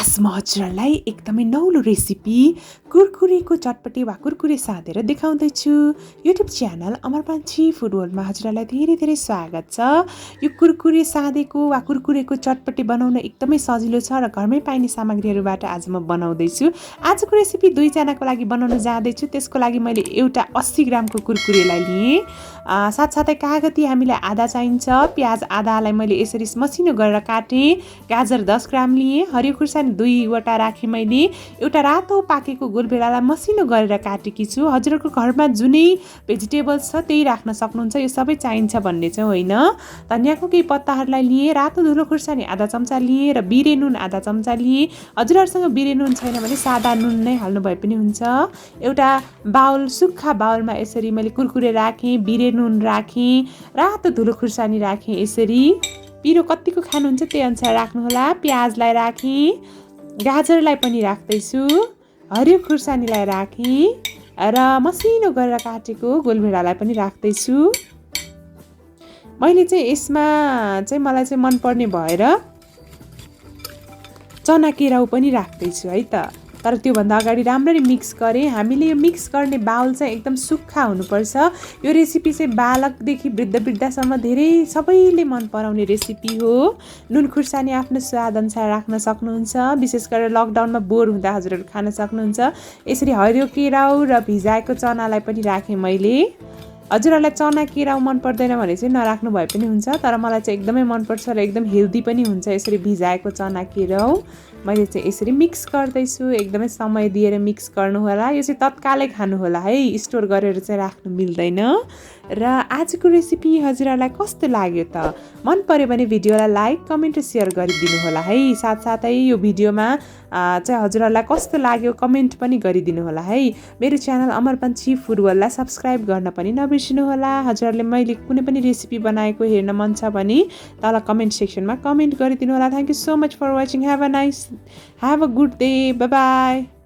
आज म हजुरहरूलाई एकदमै नौलो रेसिपी कुरकुरेको चटपटे वा कुरकुरे साधेर देखाउँदैछु। युट्युब च्यानल अमर पान्छी फुड वर्ल्डमा हजुरहरूलाई धेरै धेरै स्वागत छ। यो कुरकुरे साधेको वा कुरकुरेको चटपटे बनाउन एकदमै सजिलो छ र घरमै पाइने सामग्रीहरूबाट आज म बनाउँदैछु। आजको रेसिपी दुईजनाको लागि बनाउन जाँदैछु। त्यसको लागि मैले एउटा 80 ग्रामको कुरकुरेलाई लिएँ। साथसाथै कागती हामीलाई आधा चाहिन्छ। प्याज आधालाई मैले यसरी मसिनो गरेर काटेँ। गाजर 10 ग्राम लिएँ। हरियो खुर्सानी 2वटा राखेँ मैले। एउटा रातो पाकेको गोलभेडालाई मसिनो गरेर काटेकी छु। हजुरहरूको घरमा जुनै भेजिटेबल्स छ त्यही राख्न सक्नुहुन्छ। यो सबै चाहिन्छ भन्ने चाहिँ होइन। धनियाँको केही पत्ताहरूलाई लिएँ। रातो धुलो खुर्सानी आधा चम्चा लिएँ र बिरे नुन आधा चम्चा लिएँ। हजुरहरूसँग बिरे नुन छैन भने सादा नुन नै हाल्नु भए पनि हुन्छ। एउटा बाउल सुक्खा बाउलमा यसरी मैले कुरकुरे राखेँ, बिरे नुन राखेँ, रातो धुलो खुर्सानी राखेँ। यसरी पिरो कतिको खानुहुन्छ त्यही अनुसार राख्नुहोला। प्याजलाई राखेँ, गाजरलाई पनि राख्दैछु, हरियो खुर्सानीलाई राखेँ र मसिनो गरेर काटेको गोलभेडालाई पनि राख्दैछु। मैले चाहिँ यसमा चाहिँ मलाई चाहिँ मनपर्ने भएर चना केराउ पनि राख्दैछु है त। तर त्योभन्दा अगाडि राम्ररी मिक्स गरेँ। हामीले यो मिक्स गर्ने बाउल चाहिँ एकदम सुक्खा हुनुपर्छ। यो रेसिपी चाहिँ बालकदेखि वृद्धसम्म धेरै सबैले मन पराउने रेसिपी हो। नुन खुर्सानी आफ्नो स्वादअनुसार राख्न सक्नुहुन्छ। विशेष गरेर लकडाउनमा बोर हुँदा हजुरहरू खान सक्नुहुन्छ। यसरी हरियो केराउ र भिजाएको चनालाई पनि राखेँ मैले। हजुरहरूलाई चना केराउ मन पर्दैन भने चाहिँ नराख्नु भए पनि हुन्छ। तर मलाई चाहिँ एकदमै मनपर्छ र एकदम हेल्दी पनि हुन्छ यसरी भिजाएको चना केराउ। मैले चाहिँ यसरी मिक्स गर्दैछु। एकदमै समय दिएर मिक्स गर्नु होला। यो चाहिँ तत्कालै खानु होला है, स्टोर गरेर चाहिँ राख्नु मिल्दैन। र आजको रेसिपी हजुरहरूलाई कस्तो लाग्यो त? मन पर्यो भने भिडियोलाई लाइक, कमेन्ट र सेयर गरिदिनु होला है। साथसाथै यो भिडियोमा चाहिँ हजुरहरूलाई कस्तो लाग्यो कमेन्ट पनि गरिदिनु होला है। मेरो च्यानल अमर पान्छी फुड वर्ल्डलाई सब्सक्राइब गर्न पनि नबिर्सिनु होला। हजुरहरूले मैले कुनै पनि रेसिपी बनाएको हेर्न मन छ भने तल कमेन्ट सेक्सनमा कमेन्ट गरिदिनु होला। Thank you so much for watching. Have a good day. Bye bye.